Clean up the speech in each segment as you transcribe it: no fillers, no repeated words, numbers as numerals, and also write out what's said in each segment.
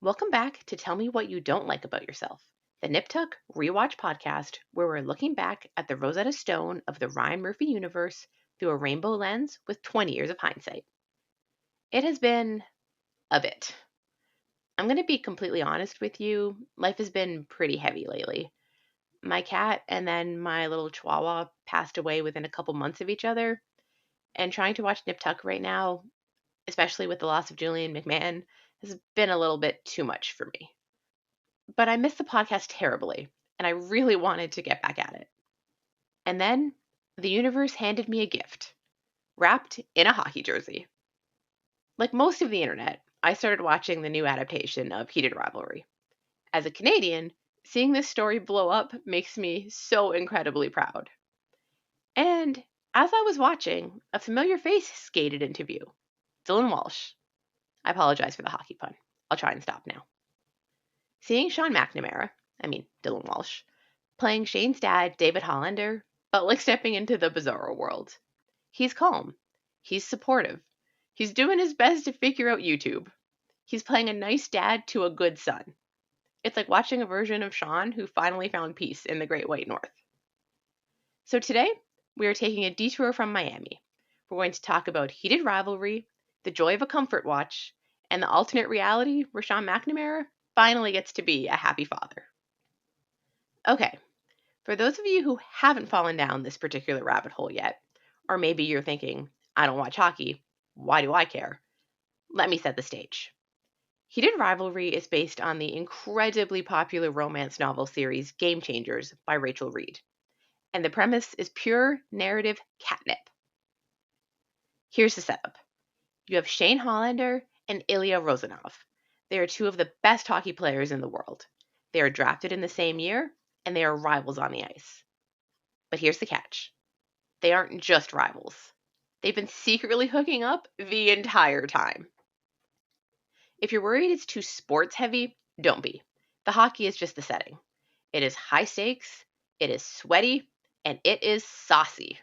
Welcome back to Tell Me What You Don't Like About Yourself, the Nip Tuck Rewatch podcast where we're looking back at the Rosetta Stone of the Ryan Murphy universe through a rainbow lens with 20 years of hindsight. It has been a bit. I'm going to be completely honest with you. Life has been pretty heavy lately. My cat and then my little chihuahua passed away within a couple months of each other, and trying to watch Nip Tuck right now, especially with the loss of Julian McMahon, has been a little bit too much for me. But I missed the podcast terribly, and I really wanted to get back at it. And then the universe handed me a gift, wrapped in a hockey jersey. Like most of the internet, I started watching the new adaptation of Heated Rivalry. As a Canadian, seeing this story blow up makes me so incredibly proud. And as I was watching, a familiar face skated into view. Dylan Walsh. I apologize for the hockey pun. I'll try and stop now. Seeing Dylan Walsh, playing Shane's dad, David Hollander, felt like stepping into the bizarro world. He's calm. He's supportive. He's doing his best to figure out YouTube. He's playing a nice dad to a good son. It's like watching a version of Sean who finally found peace in the Great White North. So today, we are taking a detour from Miami. We're going to talk about Heated Rivalry, the joy of a comfort watch, and the alternate reality where Sean McNamara finally gets to be a happy father. Okay, for those of you who haven't fallen down this particular rabbit hole yet, or maybe you're thinking, I don't watch hockey, why do I care? Let me set the stage. Heated Rivalry is based on the incredibly popular romance novel series Game Changers by Reid, and the premise is pure narrative catnip. Here's the setup. You have Shane Hollander and Ilya Rozanov. They are two of the best hockey players in the world. They are drafted in the same year, and they are rivals on the ice. But here's the catch. They aren't just rivals. They've been secretly hooking up the entire time. If you're worried it's too sports heavy, don't be. The hockey is just the setting. It is high stakes, it is sweaty, and it is saucy.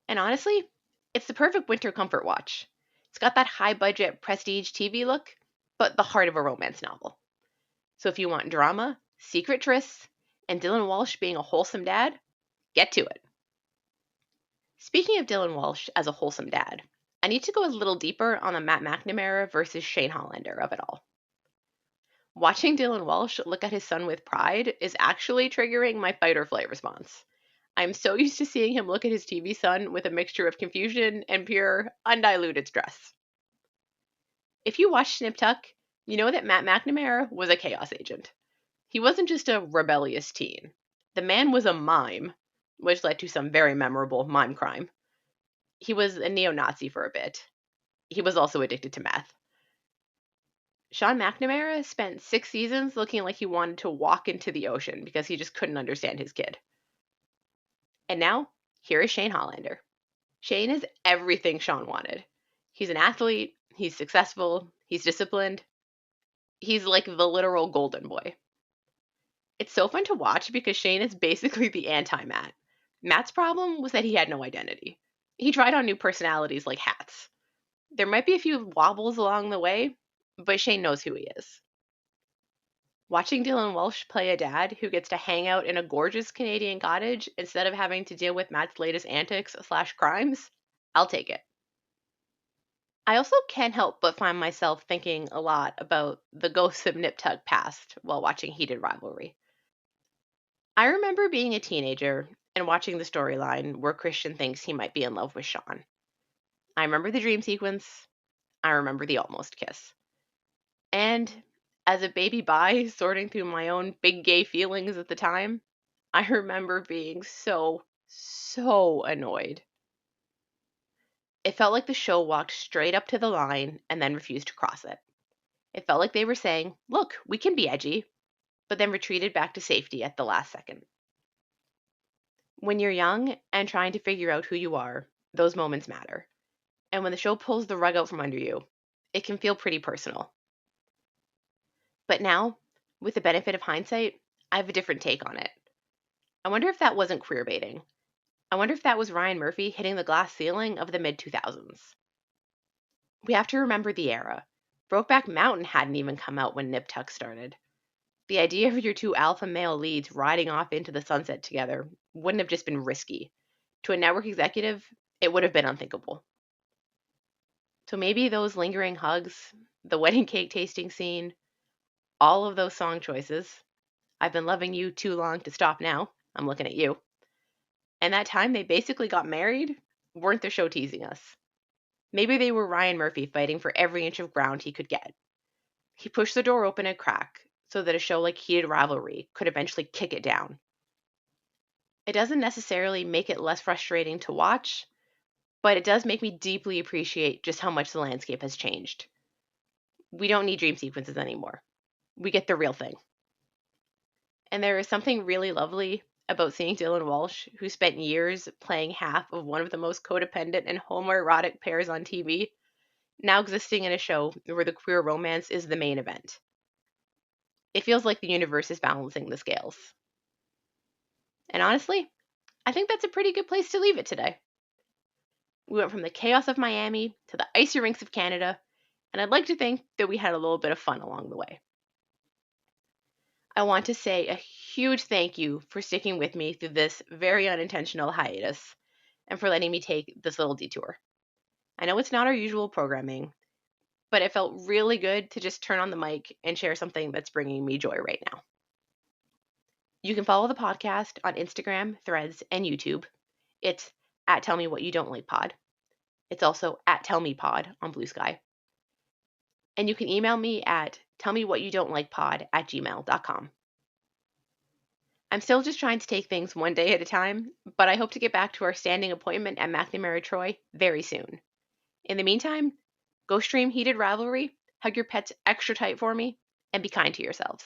And honestly, it's the perfect winter comfort watch. It's got that high budget prestige TV look, but the heart of a romance novel. So if you want drama, secret trysts, and Dylan Walsh being a wholesome dad, get to it. Speaking of Dylan Walsh as a wholesome dad, I need to go a little deeper on the Matt McNamara versus Shane Hollander of it all. Watching Dylan Walsh look at his son with pride is actually triggering my fight or flight response. I'm so used to seeing him look at his TV son with a mixture of confusion and pure, undiluted stress. If you watched Nip Tuck, you know that Matt McNamara was a chaos agent. He wasn't just a rebellious teen. The man was a mime, which led to some very memorable mime crime. He was a neo-Nazi for a bit. He was also addicted to meth. Sean McNamara spent 6 seasons looking like he wanted to walk into the ocean because he just couldn't understand his kid. And now, here is Shane Hollander. Shane is everything Sean wanted. He's an athlete, he's successful, he's disciplined. He's like the literal golden boy. It's so fun to watch because Shane is basically the anti-Matt. Matt's problem was that he had no identity. He tried on new personalities like hats. There might be a few wobbles along the way, but Shane knows who he is. Watching Dylan Walsh play a dad who gets to hang out in a gorgeous Canadian cottage instead of having to deal with Matt's latest antics/crimes, I'll take it. I also can't help but find myself thinking a lot about the ghosts of Nip Tuck past while watching Heated Rivalry. I remember being a teenager and watching the storyline where Christian thinks he might be in love with Sean. I remember the dream sequence. I remember the almost kiss. And as a baby bi sorting through my own big gay feelings at the time, I remember being so annoyed. It felt like the show walked straight up to the line and then refused to cross it. It felt like they were saying, look, we can be edgy, but then retreated back to safety at the last second. When you're young and trying to figure out who you are, those moments matter. And when the show pulls the rug out from under you, it can feel pretty personal. But now, with the benefit of hindsight, I have a different take on it. I wonder if that wasn't queerbaiting. I wonder if that was Ryan Murphy hitting the glass ceiling of the mid-2000s. We have to remember the era. Brokeback Mountain hadn't even come out when Nip Tuck started. The idea of your two alpha male leads riding off into the sunset together wouldn't have just been risky. To a network executive, it would have been unthinkable. So maybe those lingering hugs, the wedding cake tasting scene, all of those song choices. I've been loving you too long to stop now. I'm looking at you. And that time they basically got married weren't the show teasing us. Maybe they were Ryan Murphy fighting for every inch of ground he could get. He pushed the door open a crack so that a show like Heated Rivalry could eventually kick it down. It doesn't necessarily make it less frustrating to watch, but it does make me deeply appreciate just how much the landscape has changed. We don't need dream sequences anymore. We get the real thing. And there is something really lovely about seeing Dylan Walsh, who spent years playing half of one of the most codependent and homoerotic pairs on TV, now existing in a show where the queer romance is the main event. It feels like the universe is balancing the scales. And honestly, I think that's a pretty good place to leave it today. We went from the chaos of Miami to the icy rinks of Canada, and I'd like to think that we had a little bit of fun along the way. I want to say a huge thank you for sticking with me through this very unintentional hiatus and for letting me take this little detour. I know it's not our usual programming, but it felt really good to just turn on the mic and share something that's bringing me joy right now. You can follow the podcast on Instagram, Threads, and YouTube. It's at Tell Me What You Don't Like Pod. It's also at Tell Me Pod on BlueSky. And you can email me at tellmewhatyoudon'tlikepod@gmail.com. I'm still just trying to take things one day at a time, but I hope to get back to our standing appointment at McNamara Troy very soon. In the meantime, go stream Heated Rivalry, hug your pets extra tight for me, and be kind to yourselves.